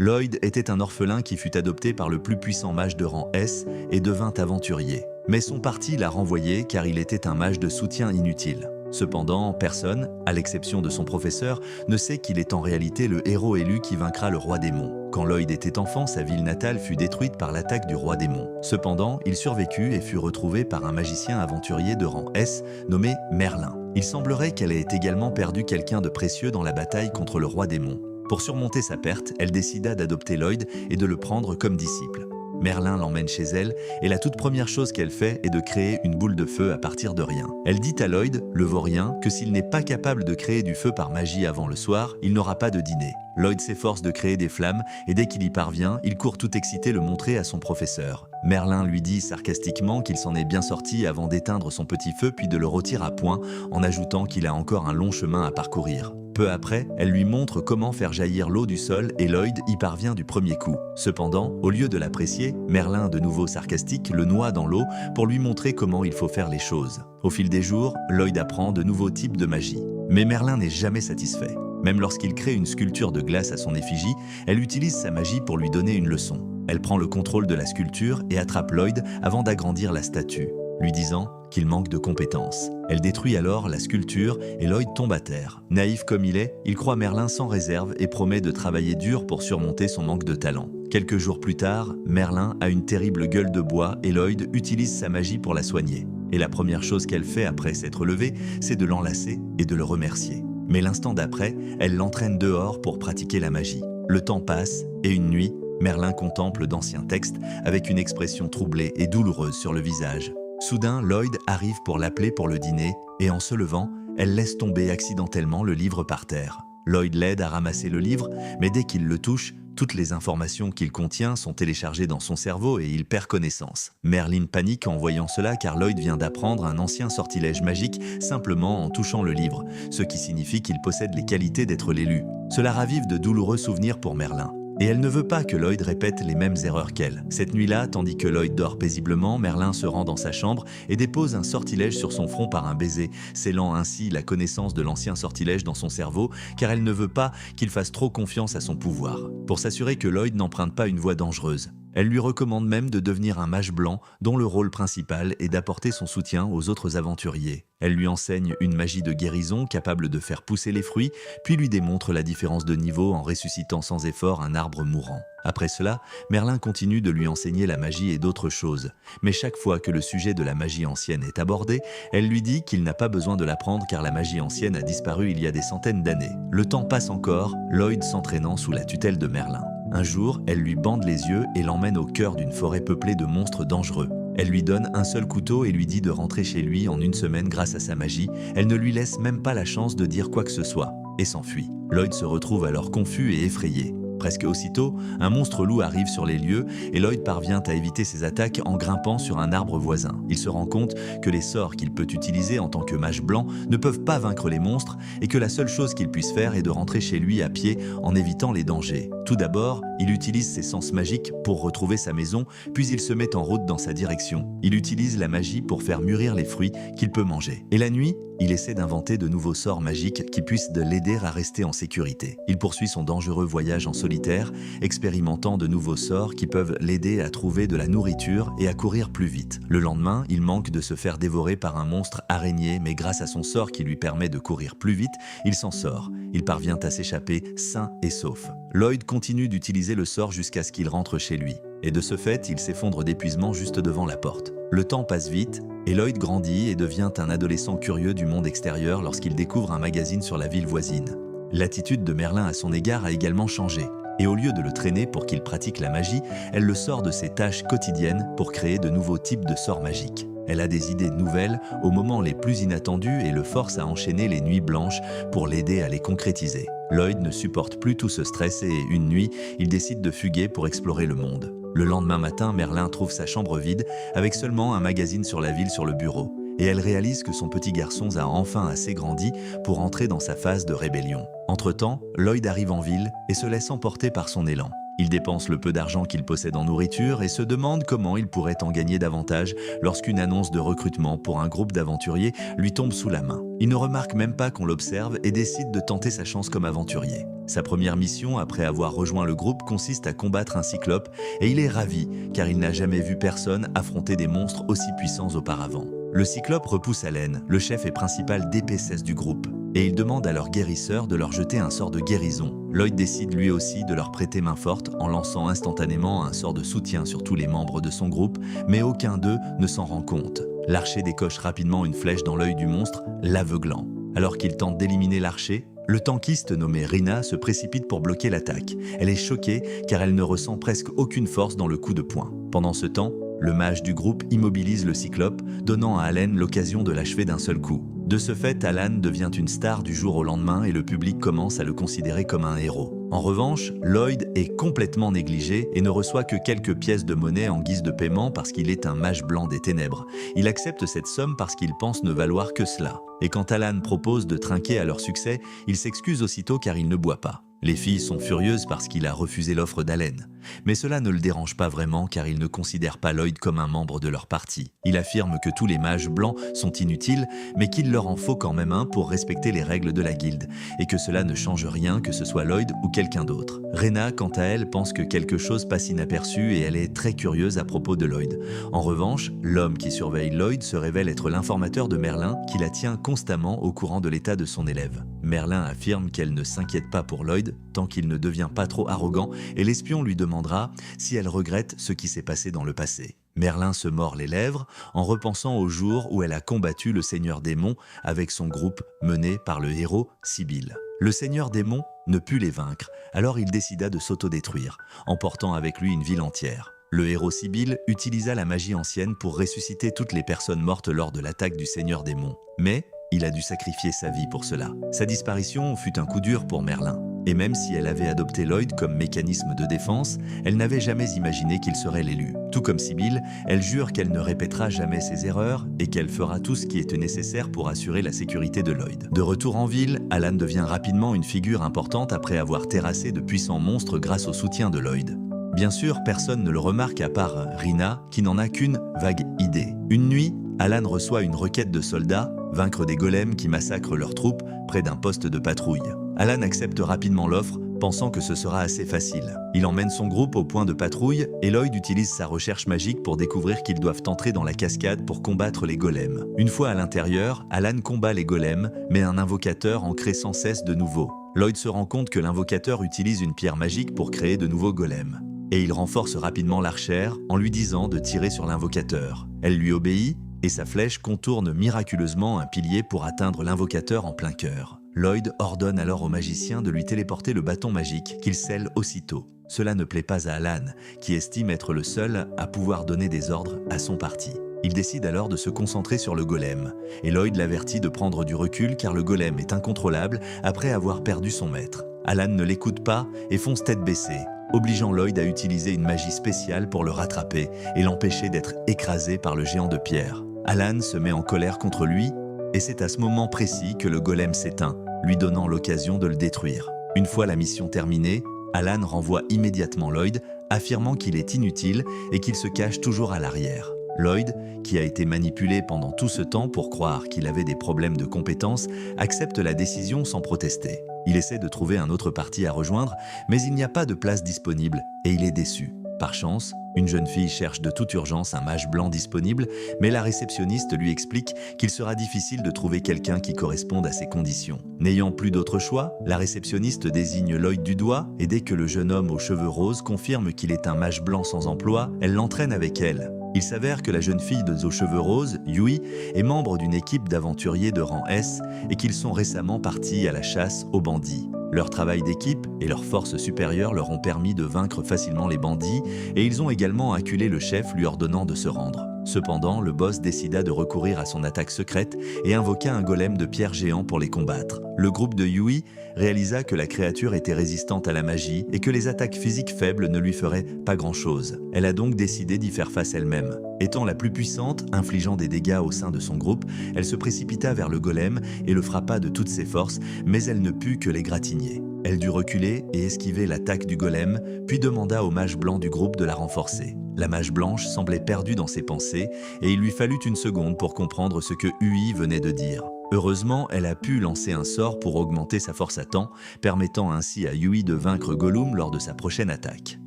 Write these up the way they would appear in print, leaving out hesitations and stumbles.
Lloyd était un orphelin qui fut adopté par le plus puissant mage de rang S et devint aventurier. Mais son parti l'a renvoyé car il était un mage de soutien inutile. Cependant, personne, à l'exception de son professeur, ne sait qu'il est en réalité le héros élu qui vaincra le roi démon. Quand Lloyd était enfant, sa ville natale fut détruite par l'attaque du roi démon. Cependant, il survécut et fut retrouvé par un magicien aventurier de rang S nommé Merlin. Il semblerait qu'elle ait également perdu quelqu'un de précieux dans la bataille contre le roi démon. Pour surmonter sa perte, elle décida d'adopter Lloyd et de le prendre comme disciple. Merlin l'emmène chez elle et la toute première chose qu'elle fait est de créer une boule de feu à partir de rien. Elle dit à Lloyd, le vaurien, que s'il n'est pas capable de créer du feu par magie avant le soir, il n'aura pas de dîner. Lloyd s'efforce de créer des flammes et dès qu'il y parvient, il court tout excité le montrer à son professeur. Merlin lui dit sarcastiquement qu'il s'en est bien sorti avant d'éteindre son petit feu puis de le rôtir à point en ajoutant qu'il a encore un long chemin à parcourir. Peu après, elle lui montre comment faire jaillir l'eau du sol et Lloyd y parvient du premier coup. Cependant, au lieu de l'apprécier, Merlin, de nouveau sarcastique, le noie dans l'eau pour lui montrer comment il faut faire les choses. Au fil des jours, Lloyd apprend de nouveaux types de magie. Mais Merlin n'est jamais satisfait. Même lorsqu'il crée une sculpture de glace à son effigie, elle utilise sa magie pour lui donner une leçon. Elle prend le contrôle de la sculpture et attrape Lloyd avant d'agrandir la statue, lui disant qu'il manque de compétences. Elle détruit alors la sculpture et Lloyd tombe à terre. Naïf comme il est, il croit Merlin sans réserve et promet de travailler dur pour surmonter son manque de talent. Quelques jours plus tard, Merlin a une terrible gueule de bois et Lloyd utilise sa magie pour la soigner. Et la première chose qu'elle fait après s'être levée, c'est de l'enlacer et de le remercier. Mais l'instant d'après, elle l'entraîne dehors pour pratiquer la magie. Le temps passe et une nuit, Merlin contemple d'anciens textes avec une expression troublée et douloureuse sur le visage. Soudain, Lloyd arrive pour l'appeler pour le dîner et en se levant, elle laisse tomber accidentellement le livre par terre. Lloyd l'aide à ramasser le livre, mais dès qu'il le touche, toutes les informations qu'il contient sont téléchargées dans son cerveau et il perd connaissance. Merlin panique en voyant cela car Lloyd vient d'apprendre un ancien sortilège magique simplement en touchant le livre, ce qui signifie qu'il possède les qualités d'être l'élu. Cela ravive de douloureux souvenirs pour Merlin. Et elle ne veut pas que Lloyd répète les mêmes erreurs qu'elle. Cette nuit-là, tandis que Lloyd dort paisiblement, Merlin se rend dans sa chambre et dépose un sortilège sur son front par un baiser, scellant ainsi la connaissance de l'ancien sortilège dans son cerveau, car elle ne veut pas qu'il fasse trop confiance à son pouvoir. Pour s'assurer que Lloyd n'emprunte pas une voie dangereuse, elle lui recommande même de devenir un mage blanc dont le rôle principal est d'apporter son soutien aux autres aventuriers. Elle lui enseigne une magie de guérison capable de faire pousser les fruits, puis lui démontre la différence de niveau en ressuscitant sans effort un arbre mourant. Après cela, Merlin continue de lui enseigner la magie et d'autres choses. Mais chaque fois que le sujet de la magie ancienne est abordé, elle lui dit qu'il n'a pas besoin de l'apprendre car la magie ancienne a disparu il y a des centaines d'années. Le temps passe encore, Lloyd s'entraînant sous la tutelle de Merlin. Un jour, elle lui bande les yeux et l'emmène au cœur d'une forêt peuplée de monstres dangereux. Elle lui donne un seul couteau et lui dit de rentrer chez lui en une semaine grâce à sa magie. Elle ne lui laisse même pas la chance de dire quoi que ce soit et s'enfuit. Lloyd se retrouve alors confus et effrayé. Presque aussitôt, un monstre loup arrive sur les lieux et Lloyd parvient à éviter ses attaques en grimpant sur un arbre voisin. Il se rend compte que les sorts qu'il peut utiliser en tant que mage blanc ne peuvent pas vaincre les monstres et que la seule chose qu'il puisse faire est de rentrer chez lui à pied en évitant les dangers. Tout d'abord, il utilise ses sens magiques pour retrouver sa maison, puis il se met en route dans sa direction. Il utilise la magie pour faire mûrir les fruits qu'il peut manger. Et la nuit, il essaie d'inventer de nouveaux sorts magiques qui puissent l'aider à rester en sécurité. Il poursuit son dangereux voyage en solitaire, expérimentant de nouveaux sorts qui peuvent l'aider à trouver de la nourriture et à courir plus vite. Le lendemain, il manque de se faire dévorer par un monstre araignée, mais grâce à son sort qui lui permet de courir plus vite, il s'en sort. Il parvient à s'échapper sain et sauf. Lloyd continue d'utiliser le sort jusqu'à ce qu'il rentre chez lui. Et de ce fait, il s'effondre d'épuisement juste devant la porte. Le temps passe vite, et Lloyd grandit et devient un adolescent curieux du monde extérieur lorsqu'il découvre un magazine sur la ville voisine. L'attitude de Merlin à son égard a également changé. Et au lieu de le traîner pour qu'il pratique la magie, elle le sort de ses tâches quotidiennes pour créer de nouveaux types de sorts magiques. Elle a des idées nouvelles au moment les plus inattendus et le force à enchaîner les nuits blanches pour l'aider à les concrétiser. Lloyd ne supporte plus tout ce stress et une nuit, il décide de fuguer pour explorer le monde. Le lendemain matin, Merlin trouve sa chambre vide avec seulement un magazine sur la ville sur le bureau. Et elle réalise que son petit garçon a enfin assez grandi pour entrer dans sa phase de rébellion. Entre-temps, Lloyd arrive en ville et se laisse emporter par son élan. Il dépense le peu d'argent qu'il possède en nourriture et se demande comment il pourrait en gagner davantage lorsqu'une annonce de recrutement pour un groupe d'aventuriers lui tombe sous la main. Il ne remarque même pas qu'on l'observe et décide de tenter sa chance comme aventurier. Sa première mission après avoir rejoint le groupe consiste à combattre un cyclope et il est ravi car il n'a jamais vu personne affronter des monstres aussi puissants auparavant. Le cyclope repousse Allen, le chef et principal DPSS du groupe, et il demande à leur guérisseur de leur jeter un sort de guérison. Lloyd décide lui aussi de leur prêter main forte en lançant instantanément un sort de soutien sur tous les membres de son groupe, mais aucun d'eux ne s'en rend compte. L'archer décoche rapidement une flèche dans l'œil du monstre, l'aveuglant. Alors qu'il tente d'éliminer l'archer, le tankiste nommé Rina se précipite pour bloquer l'attaque. Elle est choquée car elle ne ressent presque aucune force dans le coup de poing. Pendant ce temps, le mage du groupe immobilise le cyclope, donnant à Allen l'occasion de l'achever d'un seul coup. De ce fait, Alan devient une star du jour au lendemain et le public commence à le considérer comme un héros. En revanche, Lloyd est complètement négligé et ne reçoit que quelques pièces de monnaie en guise de paiement parce qu'il est un mage blanc des ténèbres. Il accepte cette somme parce qu'il pense ne valoir que cela. Et quand Alan propose de trinquer à leur succès, il s'excuse aussitôt car il ne boit pas. Les filles sont furieuses parce qu'il a refusé l'offre d'Allen. Mais cela ne le dérange pas vraiment car il ne considère pas Lloyd comme un membre de leur parti. Il affirme que tous les mages blancs sont inutiles, mais qu'il leur en faut quand même un pour respecter les règles de la guilde, et que cela ne change rien que ce soit Lloyd ou quelqu'un d'autre. Rena, quant à elle, pense que quelque chose passe inaperçu et elle est très curieuse à propos de Lloyd. En revanche, l'homme qui surveille Lloyd se révèle être l'informateur de Merlin qui la tient constamment au courant de l'état de son élève. Merlin affirme qu'elle ne s'inquiète pas pour Lloyd tant qu'il ne devient pas trop arrogant et l'espion lui demandera si elle regrette ce qui s'est passé dans le passé. Merlin se mord les lèvres en repensant au jour où elle a combattu le Seigneur Démon avec son groupe mené par le héros Sibyl. Le Seigneur Démon ne put les vaincre, alors il décida de s'autodétruire, emportant avec lui une ville entière. Le héros Sibyl utilisa la magie ancienne pour ressusciter toutes les personnes mortes lors de l'attaque du Seigneur Démon. Mais il a dû sacrifier sa vie pour cela. Sa disparition fut un coup dur pour Merlin. Et même si elle avait adopté Lloyd comme mécanisme de défense, elle n'avait jamais imaginé qu'il serait l'élu. Tout comme Sibyl, elle jure qu'elle ne répétera jamais ses erreurs et qu'elle fera tout ce qui est nécessaire pour assurer la sécurité de Lloyd. De retour en ville, Alan devient rapidement une figure importante après avoir terrassé de puissants monstres grâce au soutien de Lloyd. Bien sûr, personne ne le remarque à part Rina, qui n'en a qu'une vague idée. Une nuit, Alan reçoit une requête de soldats, vaincre des golems qui massacrent leurs troupes près d'un poste de patrouille. Alan accepte rapidement l'offre, pensant que ce sera assez facile. Il emmène son groupe au point de patrouille et Lloyd utilise sa recherche magique pour découvrir qu'ils doivent entrer dans la cascade pour combattre les golems. Une fois à l'intérieur, Alan combat les golems, mais un invocateur en crée sans cesse de nouveaux. Lloyd se rend compte que l'invocateur utilise une pierre magique pour créer de nouveaux golems. Et il renforce rapidement l'archère en lui disant de tirer sur l'invocateur. Elle lui obéit et sa flèche contourne miraculeusement un pilier pour atteindre l'invocateur en plein cœur. Lloyd ordonne alors au magicien de lui téléporter le bâton magique qu'il scelle aussitôt. Cela ne plaît pas à Alan, qui estime être le seul à pouvoir donner des ordres à son parti. Il décide alors de se concentrer sur le golem, et Lloyd l'avertit de prendre du recul car le golem est incontrôlable après avoir perdu son maître. Alan ne l'écoute pas et fonce tête baissée, obligeant Lloyd à utiliser une magie spéciale pour le rattraper et l'empêcher d'être écrasé par le géant de pierre. Alan se met en colère contre lui, et c'est à ce moment précis que le golem s'éteint, lui donnant l'occasion de le détruire. Une fois la mission terminée, Alan renvoie immédiatement Lloyd, affirmant qu'il est inutile et qu'il se cache toujours à l'arrière. Lloyd, qui a été manipulé pendant tout ce temps pour croire qu'il avait des problèmes de compétences, accepte la décision sans protester. Il essaie de trouver un autre parti à rejoindre, mais il n'y a pas de place disponible et il est déçu. Par chance, une jeune fille cherche de toute urgence un mage blanc disponible, mais la réceptionniste lui explique qu'il sera difficile de trouver quelqu'un qui corresponde à ses conditions. N'ayant plus d'autre choix, la réceptionniste désigne Lloyd du doigt et dès que le jeune homme aux cheveux roses confirme qu'il est un mage blanc sans emploi, elle l'entraîne avec elle. Il s'avère que la jeune fille aux cheveux roses, Yui, est membre d'une équipe d'aventuriers de rang S et qu'ils sont récemment partis à la chasse aux bandits. Leur travail d'équipe et leur force supérieure leur ont permis de vaincre facilement les bandits et ils ont également acculé le chef lui ordonnant de se rendre. Cependant, le boss décida de recourir à son attaque secrète et invoqua un golem de pierre géant pour les combattre. Le groupe de Yui réalisa que la créature était résistante à la magie et que les attaques physiques faibles ne lui feraient pas grand-chose. Elle a donc décidé d'y faire face elle-même. Étant la plus puissante, infligeant des dégâts au sein de son groupe, elle se précipita vers le golem et le frappa de toutes ses forces, mais elle ne put que l'égratigner. Elle dut reculer et esquiver l'attaque du golem, puis demanda au mage blanc du groupe de la renforcer. La mage blanche semblait perdue dans ses pensées et il lui fallut une seconde pour comprendre ce que Hui venait de dire. Heureusement, elle a pu lancer un sort pour augmenter sa force à temps, permettant ainsi à Hui de vaincre Gollum lors de sa prochaine attaque.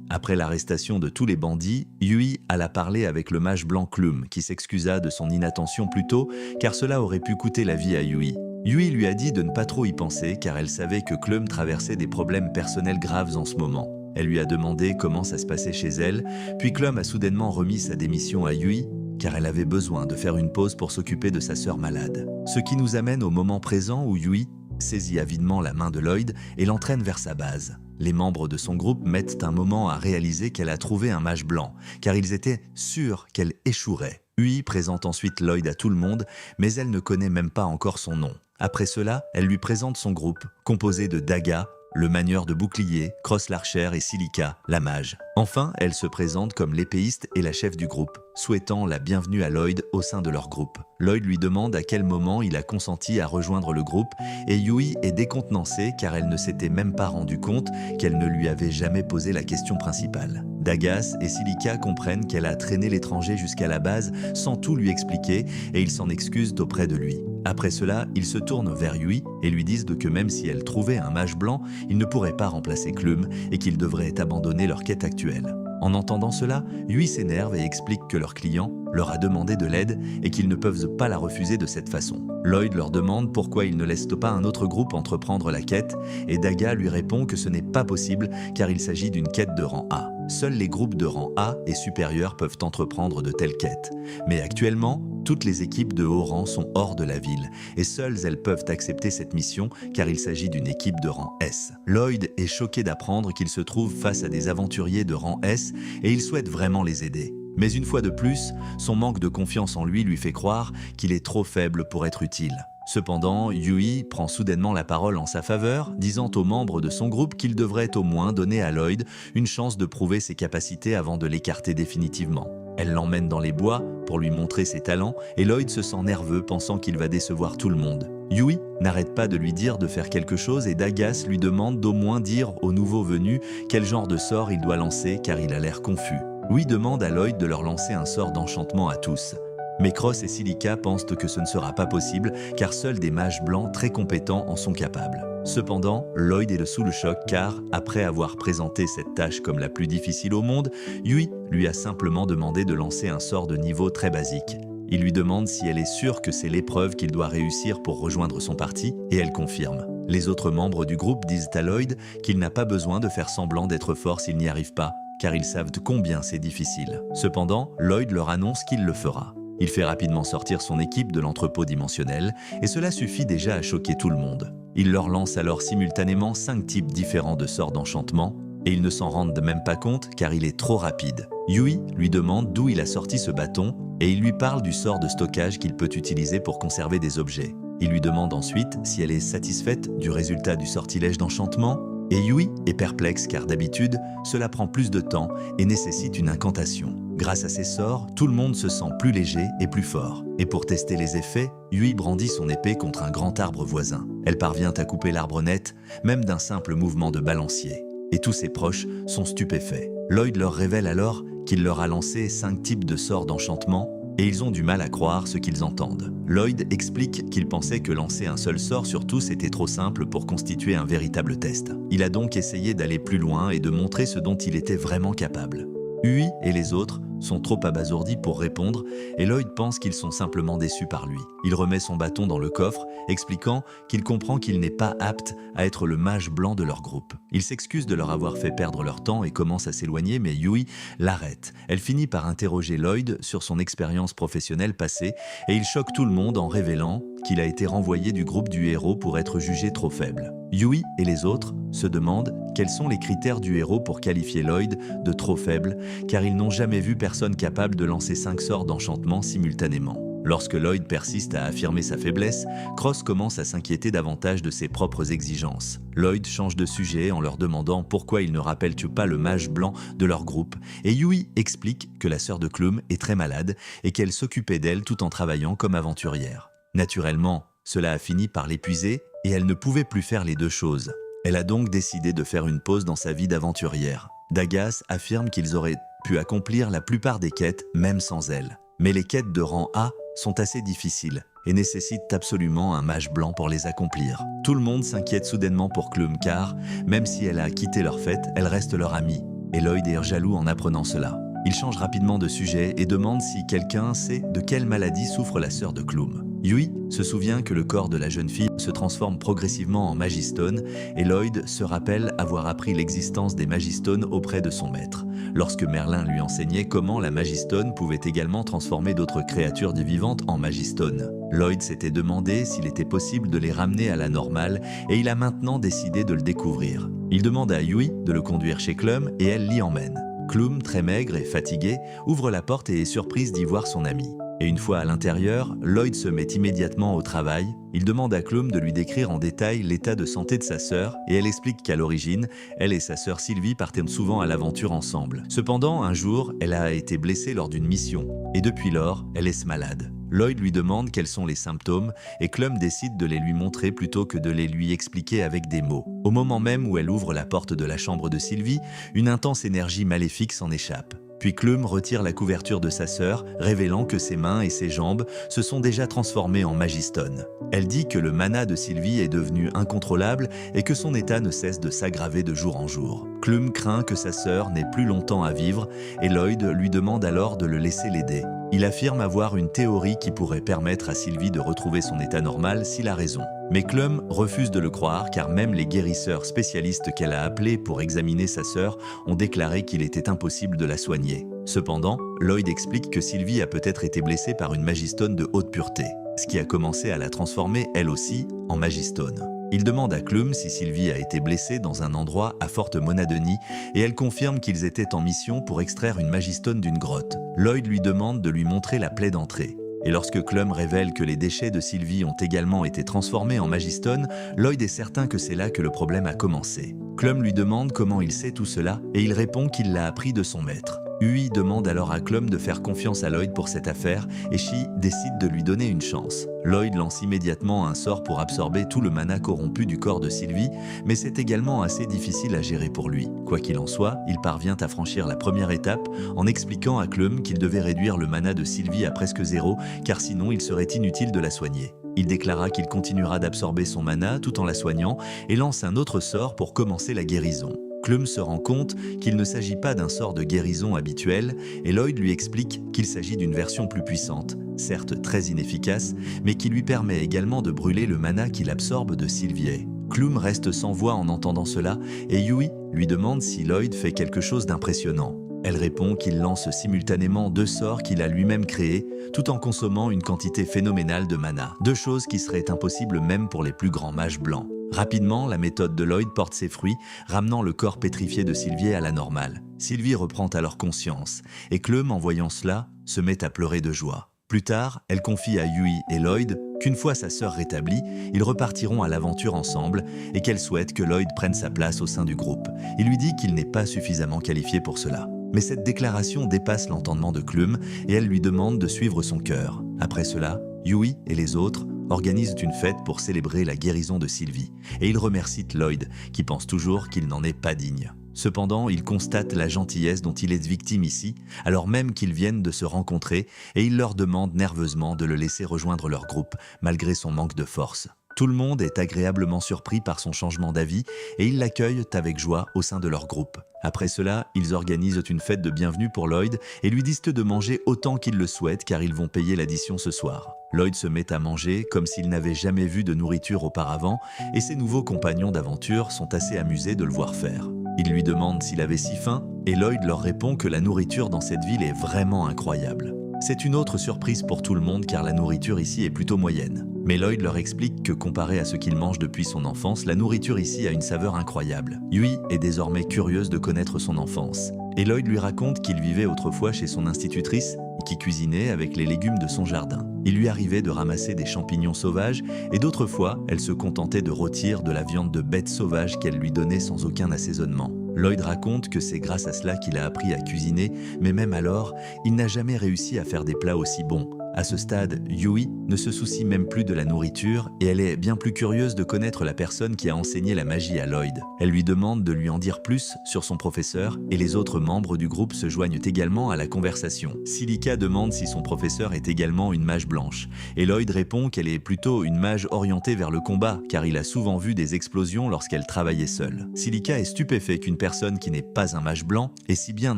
Après l'arrestation de tous les bandits, Hui alla parler avec le mage blanc Clum, qui s'excusa de son inattention plus tôt, car cela aurait pu coûter la vie à Hui. Hui lui a dit de ne pas trop y penser, car elle savait que Clum traversait des problèmes personnels graves en ce moment. Elle lui a demandé comment ça se passait chez elle, puis Clum a soudainement remis sa démission à Hui, car elle avait besoin de faire une pause pour s'occuper de sa sœur malade. Ce qui nous amène au moment présent où Hui saisit avidement la main de Lloyd et l'entraîne vers sa base. Les membres de son groupe mettent un moment à réaliser qu'elle a trouvé un mage blanc, car ils étaient sûrs qu'elle échouerait. Hui présente ensuite Lloyd à tout le monde, mais elle ne connaît même pas encore son nom. Après cela, elle lui présente son groupe, composé de Daga, le manieur de bouclier, Cross l'archère et Silica, la mage. Enfin, elle se présente comme l'épéiste et la chef du groupe, souhaitant la bienvenue à Lloyd au sein de leur groupe. Lloyd lui demande à quel moment il a consenti à rejoindre le groupe et Hui est décontenancée car elle ne s'était même pas rendu compte qu'elle ne lui avait jamais posé la question principale. Dagas et Silica comprennent qu'elle a traîné l'étranger jusqu'à la base sans tout lui expliquer et ils s'en excusent auprès de lui. Après cela, ils se tournent vers Hui et lui disent que même si elle trouvait un mage blanc, il ne pourrait pas remplacer Clum et qu'ils devraient abandonner leur quête actuelle. En entendant cela, Hui s'énerve et explique que leur client leur a demandé de l'aide et qu'ils ne peuvent pas la refuser de cette façon. Lloyd leur demande pourquoi ils ne laissent pas un autre groupe entreprendre la quête et Daga lui répond que ce n'est pas possible car il s'agit d'une quête de rang A. Seuls les groupes de rang A et supérieurs peuvent entreprendre de telles quêtes. Mais actuellement, toutes les équipes de haut rang sont hors de la ville et seules elles peuvent accepter cette mission car il s'agit d'une équipe de rang S. Lloyd est choqué d'apprendre qu'il se trouve face à des aventuriers de rang S et il souhaite vraiment les aider. Mais une fois de plus, son manque de confiance en lui fait croire qu'il est trop faible pour être utile. Cependant, Hui prend soudainement la parole en sa faveur, disant aux membres de son groupe qu'il devrait au moins donner à Lloyd une chance de prouver ses capacités avant de l'écarter définitivement. Elle l'emmène dans les bois pour lui montrer ses talents et Lloyd se sent nerveux pensant qu'il va décevoir tout le monde. Hui n'arrête pas de lui dire de faire quelque chose et Dagas lui demande d'au moins dire au nouveau venu quel genre de sort il doit lancer car il a l'air confus. Hui demande à Lloyd de leur lancer un sort d'enchantement à tous. Mais Cross et Silica pensent que ce ne sera pas possible car seuls des mages blancs très compétents en sont capables. Cependant, Lloyd est sous le choc car, après avoir présenté cette tâche comme la plus difficile au monde, Hui lui a simplement demandé de lancer un sort de niveau très basique. Il lui demande si elle est sûre que c'est l'épreuve qu'il doit réussir pour rejoindre son parti et elle confirme. Les autres membres du groupe disent à Lloyd qu'il n'a pas besoin de faire semblant d'être fort s'il n'y arrive pas, car ils savent combien c'est difficile. Cependant, Lloyd leur annonce qu'il le fera. Il fait rapidement sortir son équipe de l'entrepôt dimensionnel et cela suffit déjà à choquer tout le monde. Il leur lance alors simultanément 5 types différents de sorts d'enchantement et ils ne s'en rendent même pas compte car il est trop rapide. Hui lui demande d'où il a sorti ce bâton et il lui parle du sort de stockage qu'il peut utiliser pour conserver des objets. Il lui demande ensuite si elle est satisfaite du résultat du sortilège d'enchantement et Hui est perplexe car d'habitude, cela prend plus de temps et nécessite une incantation. Grâce à ces sorts, tout le monde se sent plus léger et plus fort. Et pour tester les effets, Hui brandit son épée contre un grand arbre voisin. Elle parvient à couper l'arbre net, même d'un simple mouvement de balancier. Et tous ses proches sont stupéfaits. Lloyd leur révèle alors qu'il leur a lancé 5 types de sorts d'enchantement et ils ont du mal à croire ce qu'ils entendent. Lloyd explique qu'il pensait que lancer un seul sort sur tous était trop simple pour constituer un véritable test. Il a donc essayé d'aller plus loin et de montrer ce dont il était vraiment capable. Hui et les autres sont trop abasourdis pour répondre et Lloyd pense qu'ils sont simplement déçus par lui. Il remet son bâton dans le coffre, expliquant qu'il comprend qu'il n'est pas apte à être le mage blanc de leur groupe. Il s'excuse de leur avoir fait perdre leur temps et commence à s'éloigner, mais Hui l'arrête. Elle finit par interroger Lloyd sur son expérience professionnelle passée et il choque tout le monde en révélant qu'il a été renvoyé du groupe du héros pour être jugé trop faible. Hui et les autres se demandent quels sont les critères du héros pour qualifier Lloyd de trop faible, car ils n'ont jamais vu personne capable de lancer 5 sorts d'enchantement simultanément. Lorsque Lloyd persiste à affirmer sa faiblesse, Cross commence à s'inquiéter davantage de ses propres exigences. Lloyd change de sujet en leur demandant pourquoi ils ne rappellent pas le mage blanc de leur groupe, et Hui explique que la sœur de Clum est très malade et qu'elle s'occupait d'elle tout en travaillant comme aventurière. Naturellement, cela a fini par l'épuiser et elle ne pouvait plus faire les deux choses. Elle a donc décidé de faire une pause dans sa vie d'aventurière. Dagas affirme qu'ils auraient pu accomplir la plupart des quêtes, même sans elle. Mais les quêtes de rang A sont assez difficiles et nécessitent absolument un mage blanc pour les accomplir. Tout le monde s'inquiète soudainement pour Clum car, même si elle a quitté leur fête, elle reste leur amie. Et Lloyd est jaloux en apprenant cela. Il change rapidement de sujet et demande si quelqu'un sait de quelle maladie souffre la sœur de Clum. Yui se souvient que le corps de la jeune fille se transforme progressivement en Magistone et Lloyd se rappelle avoir appris l'existence des Magistones auprès de son maître, lorsque Merlin lui enseignait comment la Magistone pouvait également transformer d'autres créatures vivantes en Magistone. Lloyd s'était demandé s'il était possible de les ramener à la normale et il a maintenant décidé de le découvrir. Il demande à Yui de le conduire chez Clum et elle l'y emmène. Clum, très maigre et fatiguée, ouvre la porte et est surprise d'y voir son ami. Et une fois à l'intérieur, Lloyd se met immédiatement au travail. Il demande à Clum de lui décrire en détail l'état de santé de sa sœur et elle explique qu'à l'origine, elle et sa sœur Sylvie partaient souvent à l'aventure ensemble. Cependant, un jour, elle a été blessée lors d'une mission et depuis lors, elle est malade. Lloyd lui demande quels sont les symptômes et Clum décide de les lui montrer plutôt que de les lui expliquer avec des mots. Au moment même où elle ouvre la porte de la chambre de Sylvie, une intense énergie maléfique s'en échappe. Puis Clum retire la couverture de sa sœur, révélant que ses mains et ses jambes se sont déjà transformées en Magistone. Elle dit que le mana de Sylvie est devenu incontrôlable et que son état ne cesse de s'aggraver de jour en jour. Clum craint que sa sœur n'ait plus longtemps à vivre et Lloyd lui demande alors de le laisser l'aider. Il affirme avoir une théorie qui pourrait permettre à Sylvie de retrouver son état normal s'il a raison. Mais Clum refuse de le croire car même les guérisseurs spécialistes qu'elle a appelés pour examiner sa sœur ont déclaré qu'il était impossible de la soigner. Cependant, Lloyd explique que Sylvie a peut-être été blessée par une Magistone de haute pureté, ce qui a commencé à la transformer elle aussi en Magistone. Il demande à Clum si Sylvie a été blessée dans un endroit à forte monadonie et elle confirme qu'ils étaient en mission pour extraire une Magistone d'une grotte. Lloyd lui demande de lui montrer la plaie d'entrée. Et lorsque Clum révèle que les déchets de Sylvie ont également été transformés en Magistone, Lloyd est certain que c'est là que le problème a commencé. Clum lui demande comment il sait tout cela et il répond qu'il l'a appris de son maître. Hui demande alors à Clum de faire confiance à Lloyd pour cette affaire et Shi décide de lui donner une chance. Lloyd lance immédiatement un sort pour absorber tout le mana corrompu du corps de Sylvie, mais c'est également assez difficile à gérer pour lui. Quoi qu'il en soit, il parvient à franchir la première étape en expliquant à Clum qu'il devait réduire le mana de Sylvie à presque zéro car sinon il serait inutile de la soigner. Il déclara qu'il continuera d'absorber son mana tout en la soignant et lance un autre sort pour commencer la guérison. Clum se rend compte qu'il ne s'agit pas d'un sort de guérison habituel et Lloyd lui explique qu'il s'agit d'une version plus puissante, certes très inefficace, mais qui lui permet également de brûler le mana qu'il absorbe de Sylvie. Clum reste sans voix en entendant cela et Yui lui demande si Lloyd fait quelque chose d'impressionnant. Elle répond qu'il lance simultanément 2 sorts qu'il a lui-même créés, tout en consommant une quantité phénoménale de mana. 2 choses qui seraient impossibles même pour les plus grands mages blancs. Rapidement, la méthode de Lloyd porte ses fruits, ramenant le corps pétrifié de Sylvie à la normale. Sylvie reprend alors conscience, et Clum, en voyant cela, se met à pleurer de joie. Plus tard, elle confie à Yui et Lloyd qu'une fois sa sœur rétablie, ils repartiront à l'aventure ensemble et qu'elle souhaite que Lloyd prenne sa place au sein du groupe. Il lui dit qu'il n'est pas suffisamment qualifié pour cela. Mais cette déclaration dépasse l'entendement de Clum et elle lui demande de suivre son cœur. Après cela, Yui et les autres organisent une fête pour célébrer la guérison de Sylvie et ils remercient Lloyd, qui pense toujours qu'il n'en est pas digne. Cependant, il constate la gentillesse dont il est victime ici, alors même qu'ils viennent de se rencontrer et il leur demande nerveusement de le laisser rejoindre leur groupe, malgré son manque de force. Tout le monde est agréablement surpris par son changement d'avis et ils l'accueillent avec joie au sein de leur groupe. Après cela, ils organisent une fête de bienvenue pour Lloyd et lui disent de manger autant qu'il le souhaite car ils vont payer l'addition ce soir. Lloyd se met à manger comme s'il n'avait jamais vu de nourriture auparavant et ses nouveaux compagnons d'aventure sont assez amusés de le voir faire. Ils lui demandent s'il avait si faim et Lloyd leur répond que la nourriture dans cette ville est vraiment incroyable. C'est une autre surprise pour tout le monde car la nourriture ici est plutôt moyenne. Mais Lloyd leur explique que comparé à ce qu'il mange depuis son enfance, la nourriture ici a une saveur incroyable. Yui est désormais curieuse de connaître son enfance. Et Lloyd lui raconte qu'il vivait autrefois chez son institutrice qui cuisinait avec les légumes de son jardin. Il lui arrivait de ramasser des champignons sauvages et d'autres fois, elle se contentait de rôtir de la viande de bêtes sauvages qu'elle lui donnait sans aucun assaisonnement. Lloyd raconte que c'est grâce à cela qu'il a appris à cuisiner, mais même alors, il n'a jamais réussi à faire des plats aussi bons. À ce stade, Yui ne se soucie même plus de la nourriture et elle est bien plus curieuse de connaître la personne qui a enseigné la magie à Lloyd. Elle lui demande de lui en dire plus sur son professeur et les autres membres du groupe se joignent également à la conversation. Silica demande si son professeur est également une mage blanche et Lloyd répond qu'elle est plutôt une mage orientée vers le combat car il a souvent vu des explosions lorsqu'elle travaillait seule. Silica est stupéfait qu'une personne qui n'est pas un mage blanc ait si bien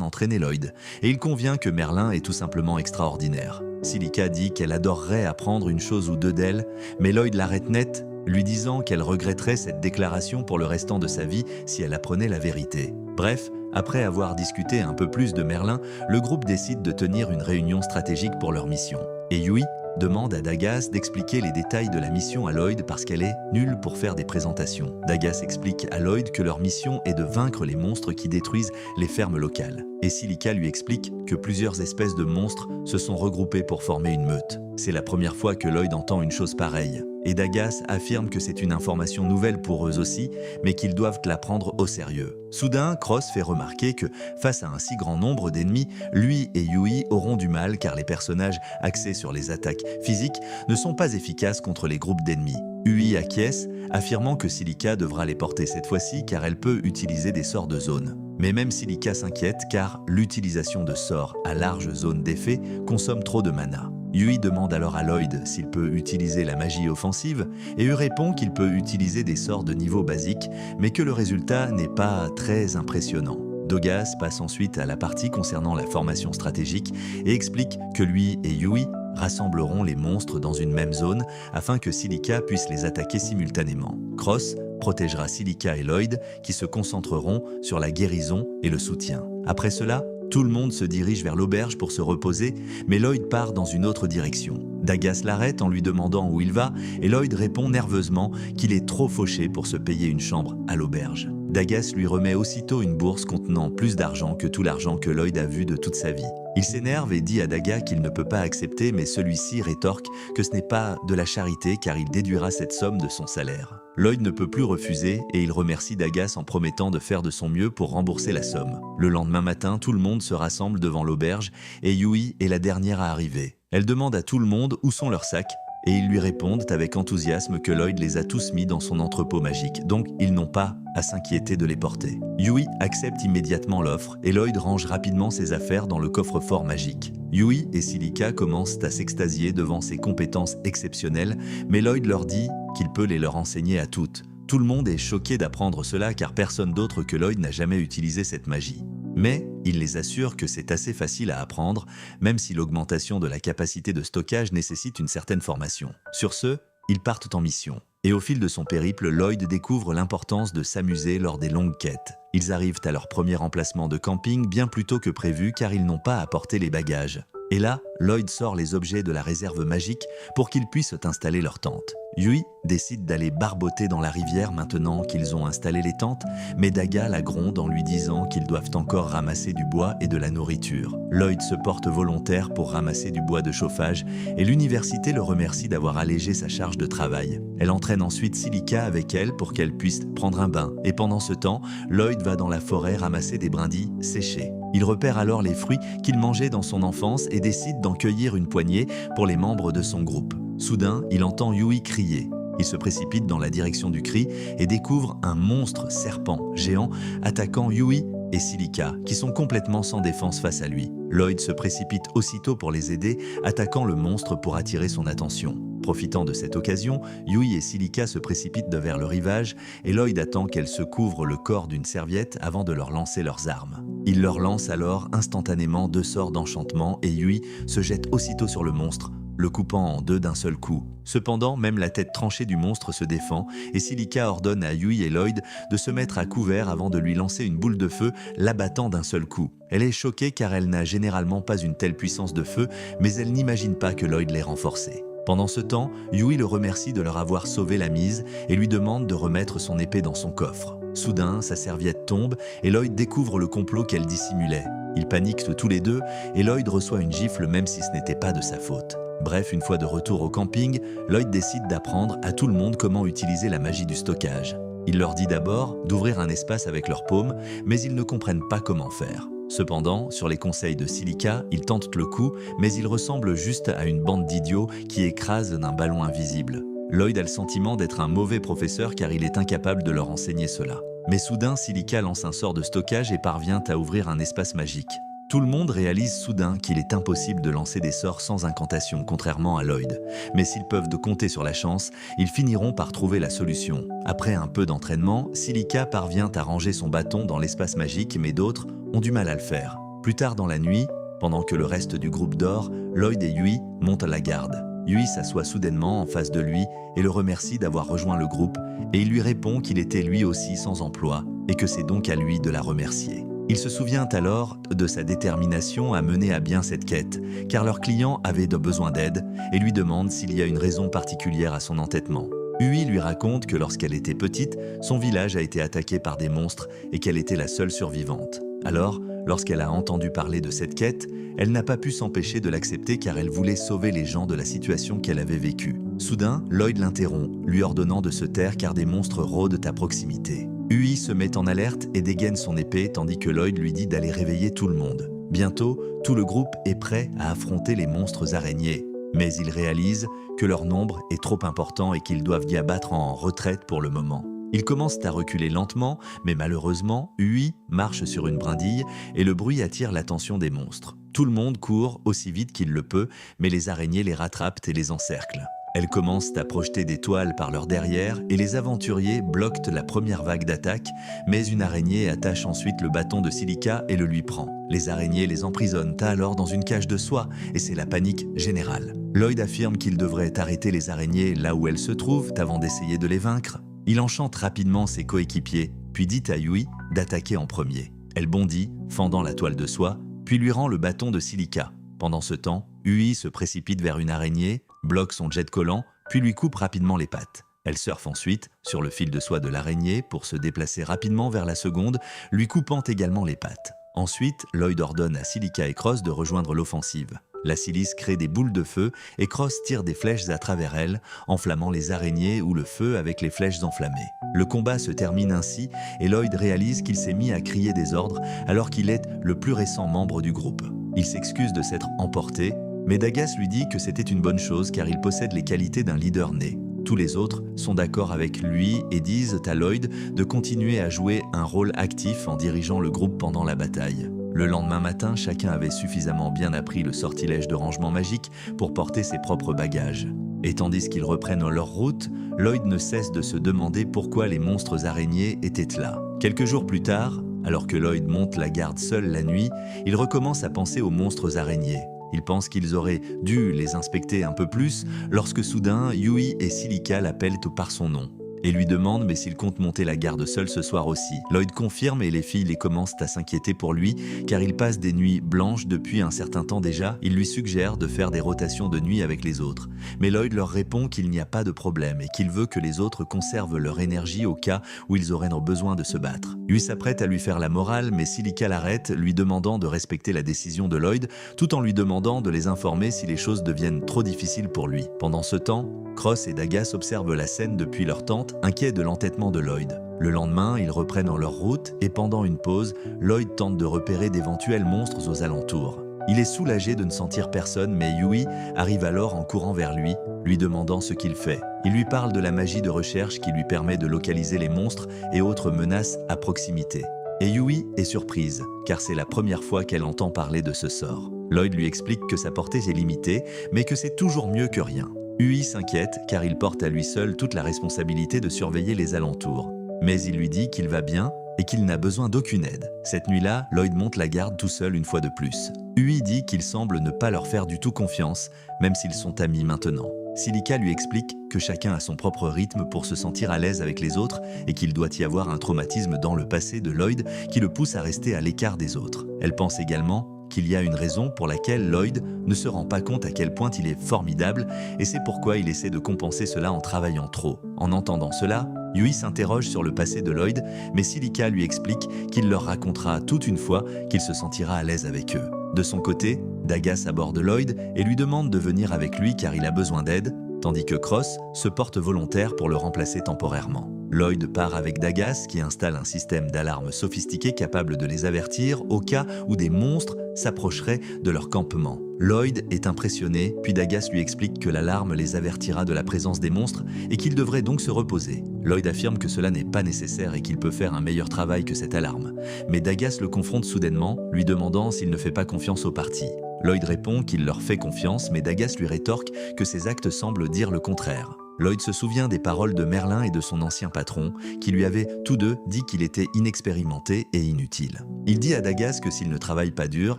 entraîné Lloyd et il convient que Merlin est tout simplement extraordinaire. Silica dit qu'elle adorerait apprendre une chose ou deux d'elle, mais Lloyd l'arrête net, lui disant qu'elle regretterait cette déclaration pour le restant de sa vie si elle apprenait la vérité. Bref, après avoir discuté un peu plus de Merlin, le groupe décide de tenir une réunion stratégique pour leur mission. Et Yui demande à Dagas d'expliquer les détails de la mission à Lloyd parce qu'elle est nulle pour faire des présentations. Dagas explique à Lloyd que leur mission est de vaincre les monstres qui détruisent les fermes locales. Et Silica lui explique que plusieurs espèces de monstres se sont regroupées pour former une meute. C'est la première fois que Lloyd entend une chose pareille. Et Dagas affirme que c'est une information nouvelle pour eux aussi, mais qu'ils doivent la prendre au sérieux. Soudain, Cross fait remarquer que, face à un si grand nombre d'ennemis, lui et Yui auront du mal car les personnages axés sur les attaques physiques ne sont pas efficaces contre les groupes d'ennemis. Yui acquiesce, affirmant que Silica devra les porter cette fois-ci car elle peut utiliser des sorts de zone. Mais même Silica s'inquiète car l'utilisation de sorts à large zone d'effet consomme trop de mana. Yui demande alors à Lloyd s'il peut utiliser la magie offensive et lui répond qu'il peut utiliser des sorts de niveau basique mais que le résultat n'est pas très impressionnant. Dagas passe ensuite à la partie concernant la formation stratégique et explique que lui et Yui rassembleront les monstres dans une même zone afin que Silica puisse les attaquer simultanément. Cross protégera Silica et Lloyd qui se concentreront sur la guérison et le soutien. Après cela, tout le monde se dirige vers l'auberge pour se reposer, mais Lloyd part dans une autre direction. Dagas l'arrête en lui demandant où il va et Lloyd répond nerveusement qu'il est trop fauché pour se payer une chambre à l'auberge. Dagas lui remet aussitôt une bourse contenant plus d'argent que tout l'argent que Lloyd a vu de toute sa vie. Il s'énerve et dit à Dagas qu'il ne peut pas accepter, mais celui-ci rétorque que ce n'est pas de la charité car il déduira cette somme de son salaire. Lloyd ne peut plus refuser et il remercie Dagas en promettant de faire de son mieux pour rembourser la somme. Le lendemain matin, tout le monde se rassemble devant l'auberge et Yui est la dernière à arriver. Elle demande à tout le monde où sont leurs sacs et ils lui répondent avec enthousiasme que Lloyd les a tous mis dans son entrepôt magique, donc ils n'ont pas à s'inquiéter de les porter. Yui accepte immédiatement l'offre et Lloyd range rapidement ses affaires dans le coffre-fort magique. Yui et Silica commencent à s'extasier devant ses compétences exceptionnelles, mais Lloyd leur dit qu'il peut les leur enseigner à toutes. Tout le monde est choqué d'apprendre cela car personne d'autre que Lloyd n'a jamais utilisé cette magie. Mais il les assure que c'est assez facile à apprendre, même si l'augmentation de la capacité de stockage nécessite une certaine formation. Sur ce, ils partent en mission. Et au fil de son périple, Lloyd découvre l'importance de s'amuser lors des longues quêtes. Ils arrivent à leur premier emplacement de camping bien plus tôt que prévu car ils n'ont pas apporté les bagages. Et là, Lloyd sort les objets de la réserve magique pour qu'ils puissent installer leur tente. Yui décide d'aller barboter dans la rivière maintenant qu'ils ont installé les tentes, mais Dagas la gronde en lui disant qu'ils doivent encore ramasser du bois et de la nourriture. Lloyd se porte volontaire pour ramasser du bois de chauffage et l'université le remercie d'avoir allégé sa charge de travail. Elle entraîne ensuite Silica avec elle pour qu'elle puisse prendre un bain et pendant ce temps, Lloyd va dans la forêt ramasser des brindilles séchées. Il repère alors les fruits qu'il mangeait dans son enfance et décide d'en cueillir une poignée pour les membres de son groupe. Soudain, il entend Yui crier. Il se précipite dans la direction du cri et découvre un monstre serpent géant attaquant Yui et Silica, qui sont complètement sans défense face à lui. Lloyd se précipite aussitôt pour les aider, attaquant le monstre pour attirer son attention. Profitant de cette occasion, Yui et Silica se précipitent vers le rivage et Lloyd attend qu'elle se couvre le corps d'une serviette avant de leur lancer leurs armes. Il leur lance alors instantanément 2 sorts d'enchantement et Yui se jette aussitôt sur le monstre, le coupant en 2 d'un seul coup. Cependant, même la tête tranchée du monstre se défend et Silica ordonne à Yui et Lloyd de se mettre à couvert avant de lui lancer une boule de feu, l'abattant d'un seul coup. Elle est choquée car elle n'a généralement pas une telle puissance de feu, mais elle n'imagine pas que Lloyd l'ait renforcée. Pendant ce temps, Yui le remercie de leur avoir sauvé la mise et lui demande de remettre son épée dans son coffre. Soudain, sa serviette tombe et Lloyd découvre le complot qu'elle dissimulait. Ils paniquent tous les deux et Lloyd reçoit une gifle même si ce n'était pas de sa faute. Bref, une fois de retour au camping, Lloyd décide d'apprendre à tout le monde comment utiliser la magie du stockage. Il leur dit d'abord d'ouvrir un espace avec leurs paumes, mais ils ne comprennent pas comment faire. Cependant, sur les conseils de Silica, il tente le coup, mais il ressemble juste à une bande d'idiots qui écrasent d'un ballon invisible. Lloyd a le sentiment d'être un mauvais professeur car il est incapable de leur enseigner cela. Mais soudain, Silica lance un sort de stockage et parvient à ouvrir un espace magique. Tout le monde réalise soudain qu'il est impossible de lancer des sorts sans incantation, contrairement à Lloyd. Mais s'ils peuvent compter sur la chance, ils finiront par trouver la solution. Après un peu d'entraînement, Silica parvient à ranger son bâton dans l'espace magique, mais d'autres ont du mal à le faire. Plus tard dans la nuit, pendant que le reste du groupe dort, Lloyd et Yui montent à la garde. Yui s'assoit soudainement en face de lui et le remercie d'avoir rejoint le groupe, et il lui répond qu'il était lui aussi sans emploi et que c'est donc à lui de la remercier. Il se souvient alors de sa détermination à mener à bien cette quête, car leur client avait besoin d'aide et lui demande s'il y a une raison particulière à son entêtement. Yui lui raconte que lorsqu'elle était petite, son village a été attaqué par des monstres et qu'elle était la seule survivante. Alors, lorsqu'elle a entendu parler de cette quête, elle n'a pas pu s'empêcher de l'accepter car elle voulait sauver les gens de la situation qu'elle avait vécue. Soudain, Lloyd l'interrompt, lui ordonnant de se taire car des monstres rôdent à proximité. Yui se met en alerte et dégaine son épée tandis que Lloyd lui dit d'aller réveiller tout le monde. Bientôt, tout le groupe est prêt à affronter les monstres araignées. Mais ils réalisent que leur nombre est trop important et qu'ils doivent y abattre en retraite pour le moment. Ils commencent à reculer lentement, mais malheureusement, Yui marche sur une brindille et le bruit attire l'attention des monstres. Tout le monde court aussi vite qu'il le peut, mais les araignées les rattrapent et les encerclent. Elles commencent à projeter des toiles par leur derrière et les aventuriers bloquent la première vague d'attaque, mais une araignée attache ensuite le bâton de Silica et le lui prend. Les araignées les emprisonnent alors dans une cage de soie et c'est la panique générale. Lloyd affirme qu'il devrait arrêter les araignées là où elles se trouvent avant d'essayer de les vaincre. Il enchante rapidement ses coéquipiers, puis dit à Yui d'attaquer en premier. Elle bondit, fendant la toile de soie, puis lui rend le bâton de Silica. Pendant ce temps, Yui se précipite vers une araignée, bloque son jet collant, puis lui coupe rapidement les pattes. Elle surfe ensuite sur le fil de soie de l'araignée pour se déplacer rapidement vers la seconde, lui coupant également les pattes. Ensuite, Lloyd ordonne à Silica et Cross de rejoindre l'offensive. La silice crée des boules de feu et Cross tire des flèches à travers elle, enflammant les araignées ou le feu avec les flèches enflammées. Le combat se termine ainsi et Lloyd réalise qu'il s'est mis à crier des ordres alors qu'il est le plus récent membre du groupe. Il s'excuse de s'être emporté, mais Dagas lui dit que c'était une bonne chose car il possède les qualités d'un leader né. Tous les autres sont d'accord avec lui et disent à Lloyd de continuer à jouer un rôle actif en dirigeant le groupe pendant la bataille. Le lendemain matin, chacun avait suffisamment bien appris le sortilège de rangement magique pour porter ses propres bagages. Et tandis qu'ils reprennent leur route, Lloyd ne cesse de se demander pourquoi les monstres araignées étaient là. Quelques jours plus tard, alors que Lloyd monte la garde seul la nuit, il recommence à penser aux monstres araignées. Il pense qu'ils auraient dû les inspecter un peu plus lorsque soudain, Yui et Silica l'appellent par son nom et lui demandent mais s'il compte monter la garde seul ce soir aussi. Lloyd confirme et les filles les commencent à s'inquiéter pour lui car il passe des nuits blanches depuis un certain temps déjà. Il lui suggère de faire des rotations de nuit avec les autres. Mais Lloyd leur répond qu'il n'y a pas de problème et qu'il veut que les autres conservent leur énergie au cas où ils auraient besoin de se battre. Lui s'apprête à lui faire la morale mais Silica l'arrête, lui demandant de respecter la décision de Lloyd tout en lui demandant de les informer si les choses deviennent trop difficiles pour lui. Pendant ce temps, Cross et Dagas observent la scène depuis leur tente, inquiets de l'entêtement de Lloyd. Le lendemain, ils reprennent leur route et pendant une pause, Lloyd tente de repérer d'éventuels monstres aux alentours. Il est soulagé de ne sentir personne, mais Yui arrive alors en courant vers lui, lui demandant ce qu'il fait. Il lui parle de la magie de recherche qui lui permet de localiser les monstres et autres menaces à proximité. Et Yui est surprise, car c'est la première fois qu'elle entend parler de ce sort. Lloyd lui explique que sa portée est limitée, mais que c'est toujours mieux que rien. Yui s'inquiète car il porte à lui seul toute la responsabilité de surveiller les alentours. Mais il lui dit qu'il va bien et qu'il n'a besoin d'aucune aide. Cette nuit-là, Lloyd monte la garde tout seul une fois de plus. Yui dit qu'il semble ne pas leur faire du tout confiance, même s'ils sont amis maintenant. Silica lui explique que chacun a son propre rythme pour se sentir à l'aise avec les autres et qu'il doit y avoir un traumatisme dans le passé de Lloyd qui le pousse à rester à l'écart des autres. Elle pense également qu'il y a une raison pour laquelle Lloyd ne se rend pas compte à quel point il est formidable et c'est pourquoi il essaie de compenser cela en travaillant trop. En entendant cela, Yui s'interroge sur le passé de Lloyd, mais Silica lui explique qu'il leur racontera toute une fois qu'il se sentira à l'aise avec eux. De son côté, Dagas aborde Lloyd et lui demande de venir avec lui car il a besoin d'aide, tandis que Cross se porte volontaire pour le remplacer temporairement. Lloyd part avec Dagas qui installe un système d'alarme sophistiqué capable de les avertir au cas où des monstres s'approcheraient de leur campement. Lloyd est impressionné, puis Dagas lui explique que l'alarme les avertira de la présence des monstres et qu'ils devraient donc se reposer. Lloyd affirme que cela n'est pas nécessaire et qu'il peut faire un meilleur travail que cette alarme. Mais Dagas le confronte soudainement, lui demandant s'il ne fait pas confiance au parti. Lloyd répond qu'il leur fait confiance, mais Dagas lui rétorque que ses actes semblent dire le contraire. Lloyd se souvient des paroles de Merlin et de son ancien patron, qui lui avaient tous deux dit qu'il était inexpérimenté et inutile. Il dit à Dagas que s'il ne travaille pas dur,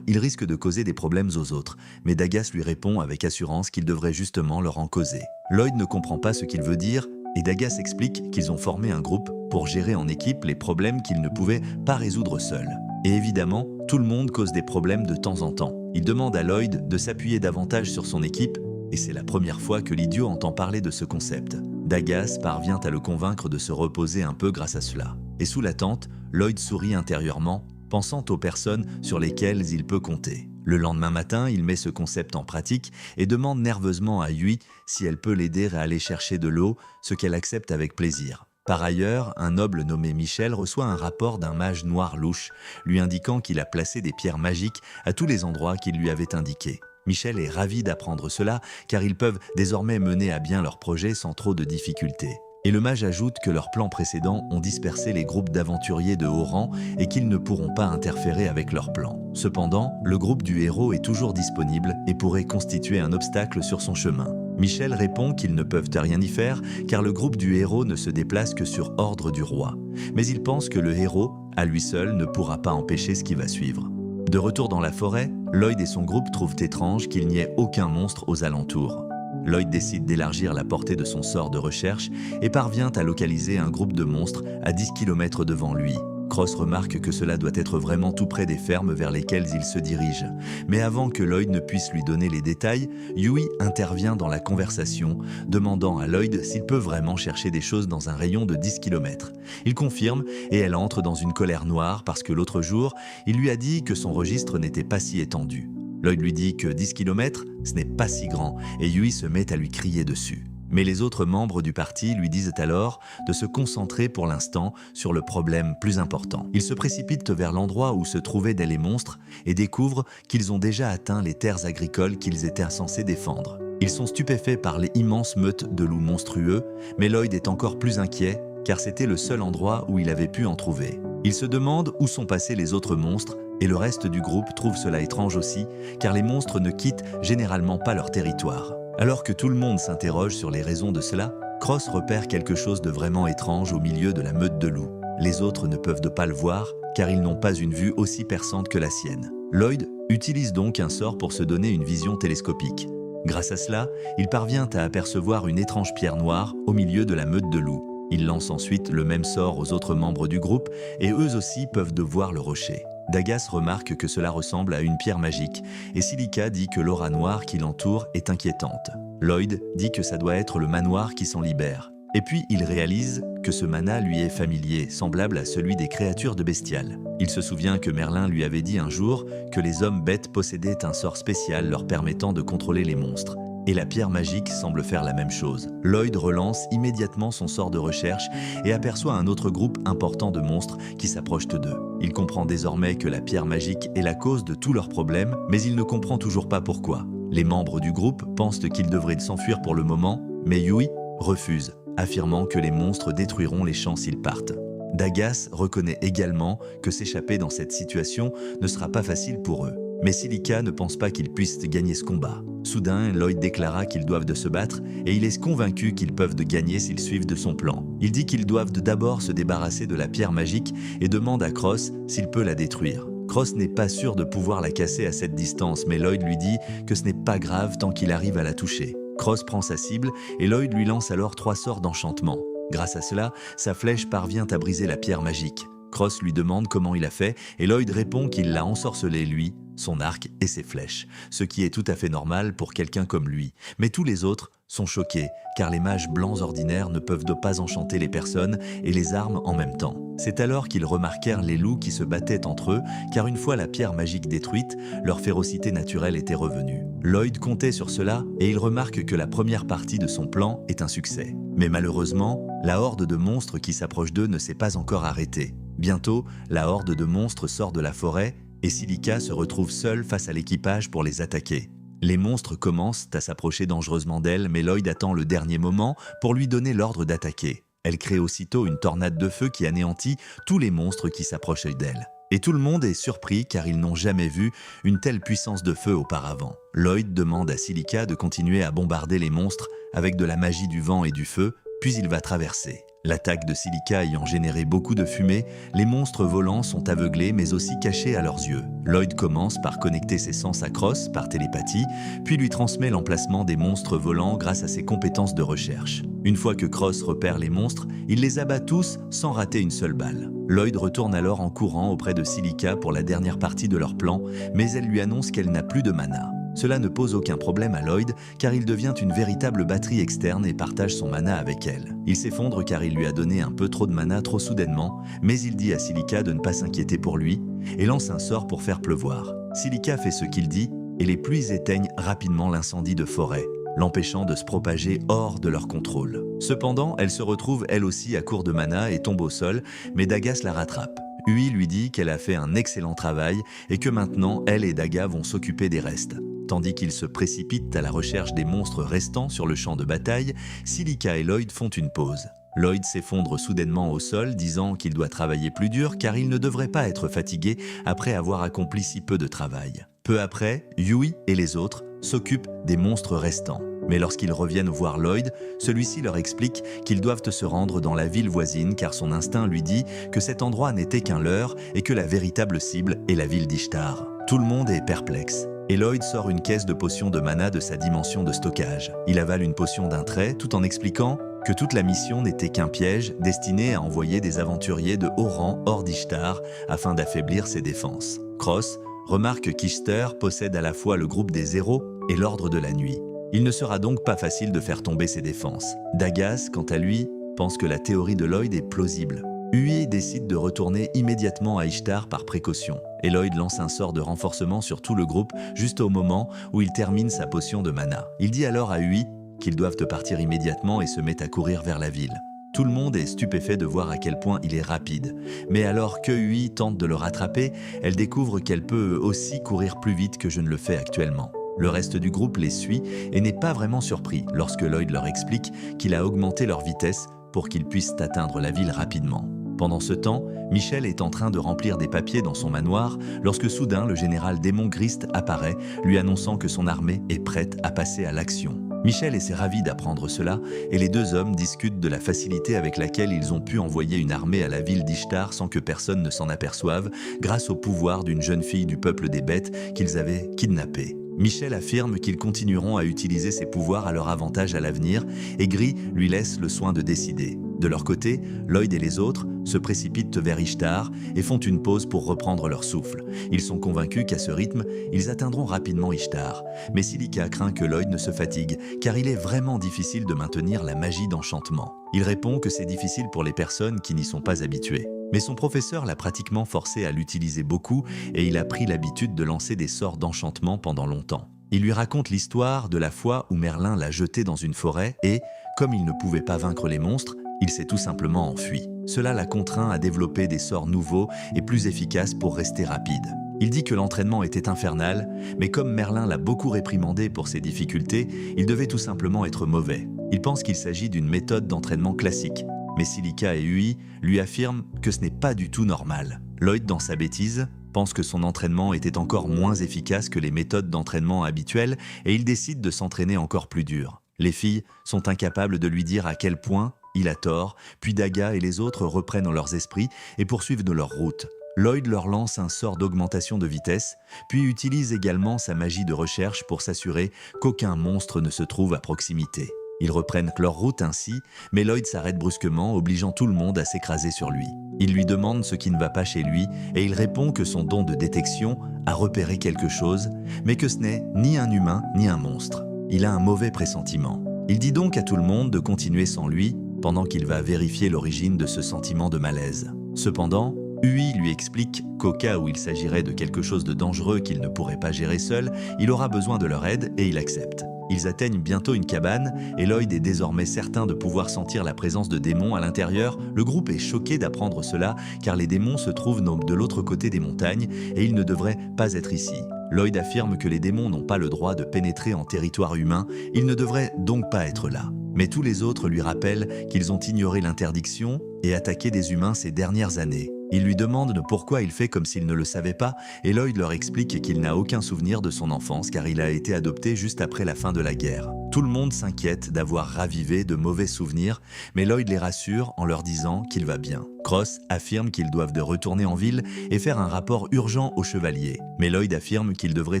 il risque de causer des problèmes aux autres, mais Dagas lui répond avec assurance qu'il devrait justement leur en causer. Lloyd ne comprend pas ce qu'il veut dire, et Dagas explique qu'ils ont formé un groupe pour gérer en équipe les problèmes qu'ils ne pouvaient pas résoudre seuls. Et évidemment, tout le monde cause des problèmes de temps en temps. Il demande à Lloyd de s'appuyer davantage sur son équipe, et c'est la première fois que l'idiot entend parler de ce concept. Dagas parvient à le convaincre de se reposer un peu grâce à cela. Et sous la tente, Lloyd sourit intérieurement, pensant aux personnes sur lesquelles il peut compter. Le lendemain matin, il met ce concept en pratique et demande nerveusement à Yui si elle peut l'aider à aller chercher de l'eau, ce qu'elle accepte avec plaisir. Par ailleurs, un noble nommé Michel reçoit un rapport d'un mage noir louche, lui indiquant qu'il a placé des pierres magiques à tous les endroits qu'il lui avait indiqués. Michel est ravi d'apprendre cela car ils peuvent désormais mener à bien leur projet sans trop de difficultés. Et le mage ajoute que leurs plans précédents ont dispersé les groupes d'aventuriers de haut rang et qu'ils ne pourront pas interférer avec leurs plans. Cependant, le groupe du héros est toujours disponible et pourrait constituer un obstacle sur son chemin. Michel répond qu'ils ne peuvent rien y faire car le groupe du héros ne se déplace que sur ordre du roi. Mais il pense que le héros, à lui seul, ne pourra pas empêcher ce qui va suivre. De retour dans la forêt, Lloyd et son groupe trouvent étrange qu'il n'y ait aucun monstre aux alentours. Lloyd décide d'élargir la portée de son sort de recherche et parvient à localiser un groupe de monstres à 10 km devant lui. Cross remarque que cela doit être vraiment tout près des fermes vers lesquelles il se dirige. Mais avant que Lloyd ne puisse lui donner les détails, Yui intervient dans la conversation, demandant à Lloyd s'il peut vraiment chercher des choses dans un rayon de 10 km. Il confirme et elle entre dans une colère noire parce que l'autre jour, il lui a dit que son registre n'était pas si étendu. Lloyd lui dit que 10 km, ce n'est pas si grand et Yui se met à lui crier dessus. Mais les autres membres du parti lui disent alors de se concentrer pour l'instant sur le problème plus important. Ils se précipitent vers l'endroit où se trouvaient les monstres et découvrent qu'ils ont déjà atteint les terres agricoles qu'ils étaient censés défendre. Ils sont stupéfaits par les immenses meutes de loups monstrueux, mais Lloyd est encore plus inquiet car c'était le seul endroit où il avait pu en trouver. Il se demande où sont passés les autres monstres et le reste du groupe trouve cela étrange aussi car les monstres ne quittent généralement pas leur territoire. Alors que tout le monde s'interroge sur les raisons de cela, Cross repère quelque chose de vraiment étrange au milieu de la meute de loups. Les autres ne peuvent pas le voir car ils n'ont pas une vue aussi perçante que la sienne. Lloyd utilise donc un sort pour se donner une vision télescopique. Grâce à cela, il parvient à apercevoir une étrange pierre noire au milieu de la meute de loups. Il lance ensuite le même sort aux autres membres du groupe et eux aussi peuvent voir le rocher. Dagas remarque que cela ressemble à une pierre magique et Silica dit que l'aura noire qui l'entoure est inquiétante. Lloyd dit que ça doit être le manoir qui s'en libère. Et puis il réalise que ce mana lui est familier, semblable à celui des créatures de bestiales. Il se souvient que Merlin lui avait dit un jour que les hommes bêtes possédaient un sort spécial leur permettant de contrôler les monstres. Et la pierre magique semble faire la même chose. Lloyd relance immédiatement son sort de recherche et aperçoit un autre groupe important de monstres qui s'approchent d'eux. Il comprend désormais que la pierre magique est la cause de tous leurs problèmes, mais il ne comprend toujours pas pourquoi. Les membres du groupe pensent qu'ils devraient s'enfuir pour le moment, mais Yui refuse, affirmant que les monstres détruiront les champs s'ils partent. Dagas reconnaît également que s'échapper dans cette situation ne sera pas facile pour eux. Mais Silica ne pense pas qu'ils puissent gagner ce combat. Soudain, Lloyd déclara qu'ils doivent se battre et il est convaincu qu'ils peuvent gagner s'ils suivent de son plan. Il dit qu'ils doivent d'abord se débarrasser de la pierre magique et demande à Cross s'il peut la détruire. Cross n'est pas sûr de pouvoir la casser à cette distance, mais Lloyd lui dit que ce n'est pas grave tant qu'il arrive à la toucher. Cross prend sa cible et Lloyd lui lance alors 3 sorts d'enchantement. Grâce à cela, sa flèche parvient à briser la pierre magique. Cross lui demande comment il a fait et Lloyd répond qu'il l'a ensorcelé lui. son arc et ses flèches, ce qui est tout à fait normal pour quelqu'un comme lui. Mais tous les autres sont choqués, car les mages blancs ordinaires ne peuvent pas enchanter les personnes et les armes en même temps. C'est alors qu'ils remarquèrent les loups qui se battaient entre eux, car une fois la pierre magique détruite, leur férocité naturelle était revenue. Lloyd comptait sur cela et il remarque que la première partie de son plan est un succès. Mais malheureusement, la horde de monstres qui s'approche d'eux ne s'est pas encore arrêtée. Bientôt, la horde de monstres sort de la forêt et Silica se retrouve seule face à l'équipage pour les attaquer. Les monstres commencent à s'approcher dangereusement d'elle, mais Lloyd attend le dernier moment pour lui donner l'ordre d'attaquer. Elle crée aussitôt une tornade de feu qui anéantit tous les monstres qui s'approchent d'elle. Et tout le monde est surpris car ils n'ont jamais vu une telle puissance de feu auparavant. Lloyd demande à Silica de continuer à bombarder les monstres avec de la magie du vent et du feu, puis il va traverser. L'attaque de Silica ayant généré beaucoup de fumée, les monstres volants sont aveuglés mais aussi cachés à leurs yeux. Lloyd commence par connecter ses sens à Cross par télépathie, puis lui transmet l'emplacement des monstres volants grâce à ses compétences de recherche. Une fois que Cross repère les monstres, il les abat tous sans rater une seule balle. Lloyd retourne alors en courant auprès de Silica pour la dernière partie de leur plan, mais elle lui annonce qu'elle n'a plus de mana. Cela ne pose aucun problème à Lloyd car il devient une véritable batterie externe et partage son mana avec elle. Il s'effondre car il lui a donné un peu trop de mana trop soudainement, mais il dit à Silica de ne pas s'inquiéter pour lui et lance un sort pour faire pleuvoir. Silica fait ce qu'il dit et les pluies éteignent rapidement l'incendie de forêt, l'empêchant de se propager hors de leur contrôle. Cependant, elle se retrouve elle aussi à court de mana et tombe au sol, mais Dagas la rattrape. Ui lui dit qu'elle a fait un excellent travail et que maintenant, elle et Daga vont s'occuper des restes. Tandis qu'ils se précipitent à la recherche des monstres restants sur le champ de bataille, Silica et Lloyd font une pause. Lloyd s'effondre soudainement au sol, disant qu'il doit travailler plus dur car il ne devrait pas être fatigué après avoir accompli si peu de travail. Peu après, Yui et les autres s'occupent des monstres restants. Mais lorsqu'ils reviennent voir Lloyd, celui-ci leur explique qu'ils doivent se rendre dans la ville voisine car son instinct lui dit que cet endroit n'était qu'un leurre et que la véritable cible est la ville d'Ishtar. Tout le monde est perplexe. Et Lloyd sort une caisse de potions de mana de sa dimension de stockage. Il avale une potion d'un trait tout en expliquant que toute la mission n'était qu'un piège destiné à envoyer des aventuriers de haut rang hors d'Ishtar afin d'affaiblir ses défenses. Cross remarque qu'Ishtar possède à la fois le groupe des Zéros et l'ordre de la nuit. Il ne sera donc pas facile de faire tomber ses défenses. Dagas, quant à lui, pense que la théorie de Lloyd est plausible. Ui décide de retourner immédiatement à Ishtar par précaution. Et Lloyd lance un sort de renforcement sur tout le groupe juste au moment où il termine sa potion de mana. Il dit alors à Ui qu'ils doivent partir immédiatement et se met à courir vers la ville. Tout le monde est stupéfait de voir à quel point il est rapide. Mais alors que Ui tente de le rattraper, elle découvre qu'elle peut aussi courir plus vite que je ne le fais actuellement. Le reste du groupe les suit et n'est pas vraiment surpris lorsque Lloyd leur explique qu'il a augmenté leur vitesse pour qu'ils puissent atteindre la ville rapidement. Pendant ce temps, Michel est en train de remplir des papiers dans son manoir lorsque soudain le général Démon Grist apparaît, lui annonçant que son armée est prête à passer à l'action. Michel est ravi d'apprendre cela et les deux hommes discutent de la facilité avec laquelle ils ont pu envoyer une armée à la ville d'Ishtar sans que personne ne s'en aperçoive grâce au pouvoir d'une jeune fille du peuple des bêtes qu'ils avaient kidnappée. Michel affirme qu'ils continueront à utiliser ces pouvoirs à leur avantage à l'avenir et Gris lui laisse le soin de décider. De leur côté, Lloyd et les autres se précipitent vers Ishtar et font une pause pour reprendre leur souffle. Ils sont convaincus qu'à ce rythme, ils atteindront rapidement Ishtar. Mais Silica craint que Lloyd ne se fatigue, car il est vraiment difficile de maintenir la magie d'enchantement. Il répond que c'est difficile pour les personnes qui n'y sont pas habituées. Mais son professeur l'a pratiquement forcé à l'utiliser beaucoup et il a pris l'habitude de lancer des sorts d'enchantement pendant longtemps. Il lui raconte l'histoire de la fois où Merlin l'a jeté dans une forêt et, comme il ne pouvait pas vaincre les monstres, il s'est tout simplement enfui. Cela l'a contraint à développer des sorts nouveaux et plus efficaces pour rester rapide. Il dit que l'entraînement était infernal, mais comme Merlin l'a beaucoup réprimandé pour ses difficultés, il devait tout simplement être mauvais. Il pense qu'il s'agit d'une méthode d'entraînement classique. Mais Silica et Ui lui affirment que ce n'est pas du tout normal. Lloyd, dans sa bêtise, pense que son entraînement était encore moins efficace que les méthodes d'entraînement habituelles et il décide de s'entraîner encore plus dur. Les filles sont incapables de lui dire à quel point il a tort, puis Daga et les autres reprennent leurs esprits et poursuivent de leur route. Lloyd leur lance un sort d'augmentation de vitesse, puis utilise également sa magie de recherche pour s'assurer qu'aucun monstre ne se trouve à proximité. Ils reprennent leur route ainsi, mais Lloyd s'arrête brusquement, obligeant tout le monde à s'écraser sur lui. Il lui demande ce qui ne va pas chez lui et il répond que son don de détection a repéré quelque chose, mais que ce n'est ni un humain ni un monstre. Il a un mauvais pressentiment. Il dit donc à tout le monde de continuer sans lui, pendant qu'il va vérifier l'origine de ce sentiment de malaise. Cependant, Hui lui explique qu'au cas où il s'agirait de quelque chose de dangereux qu'il ne pourrait pas gérer seul, il aura besoin de leur aide et il accepte. Ils atteignent bientôt une cabane et Lloyd est désormais certain de pouvoir sentir la présence de démons à l'intérieur. Le groupe est choqué d'apprendre cela car les démons se trouvent de l'autre côté des montagnes et ils ne devraient pas être ici. Lloyd affirme que les démons n'ont pas le droit de pénétrer en territoire humain, ils ne devraient donc pas être là. Mais tous les autres lui rappellent qu'ils ont ignoré l'interdiction et attaqué des humains ces dernières années. Ils lui demandent pourquoi il fait comme s'il ne le savait pas et Lloyd leur explique qu'il n'a aucun souvenir de son enfance car il a été adopté juste après la fin de la guerre. Tout le monde s'inquiète d'avoir ravivé de mauvais souvenirs, mais Lloyd les rassure en leur disant qu'il va bien. Cross affirme qu'ils doivent de retourner en ville et faire un rapport urgent au chevalier. Mais Lloyd affirme qu'il devrait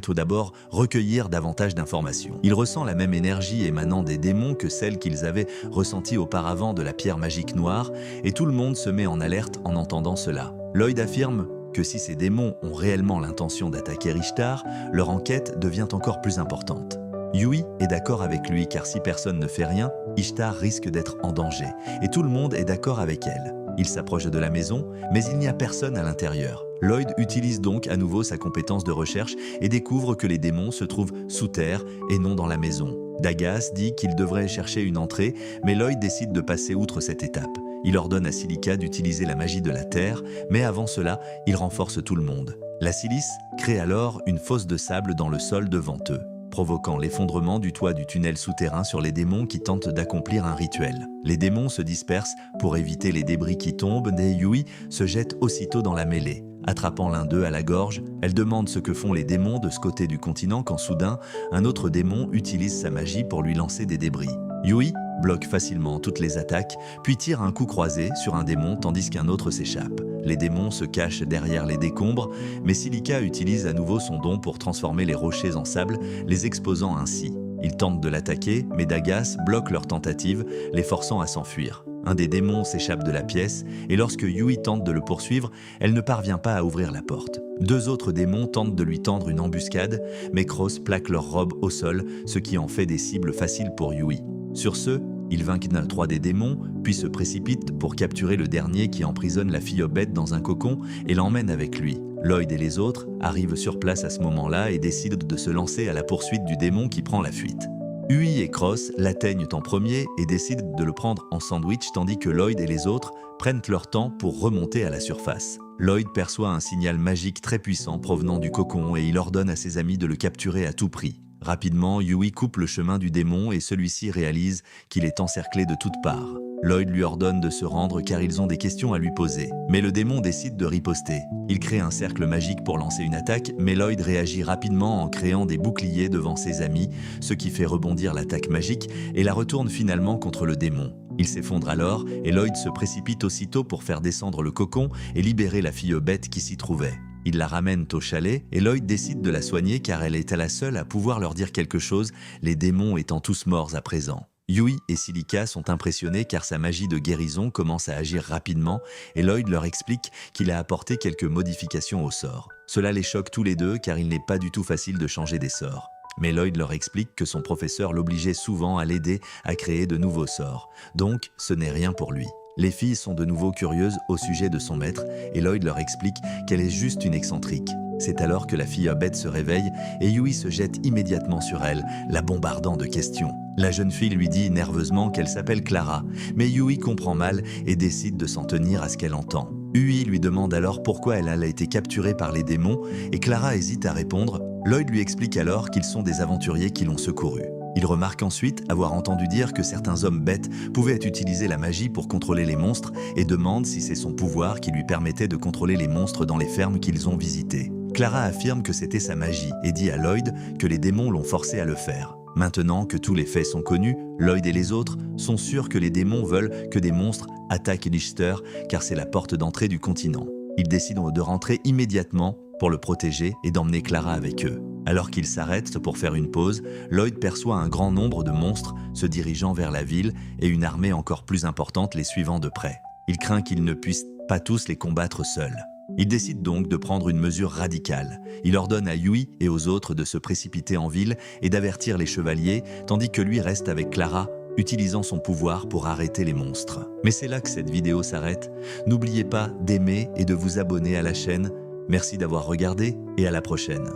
tout d'abord recueillir davantage d'informations. Il ressent la même énergie émanant des démons que celle qu'ils avaient ressentie auparavant de la pierre magique noire et tout le monde se met en alerte en entendant cela. Lloyd affirme que si ces démons ont réellement l'intention d'attaquer Ishtar, leur enquête devient encore plus importante. Hui est d'accord avec lui car si personne ne fait rien, Ishtar risque d'être en danger et tout le monde est d'accord avec elle. Il s'approche de la maison, mais il n'y a personne à l'intérieur. Lloyd utilise donc à nouveau sa compétence de recherche et découvre que les démons se trouvent sous terre et non dans la maison. Dagas dit qu'il devrait chercher une entrée, mais Lloyd décide de passer outre cette étape. Il ordonne à Silica d'utiliser la magie de la terre, mais avant cela, il renforce tout le monde. La silice crée alors une fosse de sable dans le sol devant eux, provoquant l'effondrement du toit du tunnel souterrain sur les démons qui tentent d'accomplir un rituel. Les démons se dispersent pour éviter les débris qui tombent et Hui se jette aussitôt dans la mêlée. Attrapant l'un d'eux à la gorge, elle demande ce que font les démons de ce côté du continent quand soudain, un autre démon utilise sa magie pour lui lancer des débris. Hui bloque facilement toutes les attaques, puis tire un coup croisé sur un démon tandis qu'un autre s'échappe. Les démons se cachent derrière les décombres, mais Silica utilise à nouveau son don pour transformer les rochers en sable, les exposant ainsi. Ils tentent de l'attaquer, mais Dagas bloque leur tentative, les forçant à s'enfuir. Un des démons s'échappe de la pièce, et lorsque Hui tente de le poursuivre, elle ne parvient pas à ouvrir la porte. Deux autres démons tentent de lui tendre une embuscade, mais Cross plaque leur robe au sol, ce qui en fait des cibles faciles pour Hui. Sur ce, il vainc 3 des démons, puis se précipite pour capturer le dernier qui emprisonne la fille bête dans un cocon et l'emmène avec lui. Lloyd et les autres arrivent sur place à ce moment-là et décident de se lancer à la poursuite du démon qui prend la fuite. Hui et Cross l'atteignent en premier et décident de le prendre en sandwich tandis que Lloyd et les autres prennent leur temps pour remonter à la surface. Lloyd perçoit un signal magique très puissant provenant du cocon et il ordonne à ses amis de le capturer à tout prix. Rapidement, Hui coupe le chemin du démon et celui-ci réalise qu'il est encerclé de toutes parts. Lloyd lui ordonne de se rendre car ils ont des questions à lui poser. Mais le démon décide de riposter. Il crée un cercle magique pour lancer une attaque, mais Lloyd réagit rapidement en créant des boucliers devant ses amis, ce qui fait rebondir l'attaque magique et la retourne finalement contre le démon. Il s'effondre alors et Lloyd se précipite aussitôt pour faire descendre le cocon et libérer la fille bête qui s'y trouvait. Ils la ramènent au chalet et Lloyd décide de la soigner car elle était la seule à pouvoir leur dire quelque chose, les démons étant tous morts à présent. Hui et Silica sont impressionnés car sa magie de guérison commence à agir rapidement et Lloyd leur explique qu'il a apporté quelques modifications au sort. Cela les choque tous les deux car il n'est pas du tout facile de changer des sorts. Mais Lloyd leur explique que son professeur l'obligeait souvent à l'aider à créer de nouveaux sorts, donc ce n'est rien pour lui. Les filles sont de nouveau curieuses au sujet de son maître et Lloyd leur explique qu'elle est juste une excentrique. C'est alors que la fille bête se réveille et Hui se jette immédiatement sur elle, la bombardant de questions. La jeune fille lui dit nerveusement qu'elle s'appelle Clara, mais Hui comprend mal et décide de s'en tenir à ce qu'elle entend. Hui lui demande alors pourquoi elle a été capturée par les démons et Clara hésite à répondre. Lloyd lui explique alors qu'ils sont des aventuriers qui l'ont secouru. Il remarque ensuite avoir entendu dire que certains hommes bêtes pouvaient utiliser la magie pour contrôler les monstres et demande si c'est son pouvoir qui lui permettait de contrôler les monstres dans les fermes qu'ils ont visitées. Clara affirme que c'était sa magie et dit à Lloyd que les démons l'ont forcé à le faire. Maintenant que tous les faits sont connus, Lloyd et les autres sont sûrs que les démons veulent que des monstres attaquent Lichter car c'est la porte d'entrée du continent. Ils décident de rentrer immédiatement pour le protéger et d'emmener Clara avec eux. Alors qu'il s'arrête pour faire une pause, Lloyd perçoit un grand nombre de monstres se dirigeant vers la ville et une armée encore plus importante les suivant de près. Il craint qu'ils ne puissent pas tous les combattre seuls. Il décide donc de prendre une mesure radicale. Il ordonne à Yui et aux autres de se précipiter en ville et d'avertir les chevaliers, tandis que lui reste avec Clara, utilisant son pouvoir pour arrêter les monstres. Mais c'est là que cette vidéo s'arrête. N'oubliez pas d'aimer et de vous abonner à la chaîne. Merci d'avoir regardé et à la prochaine.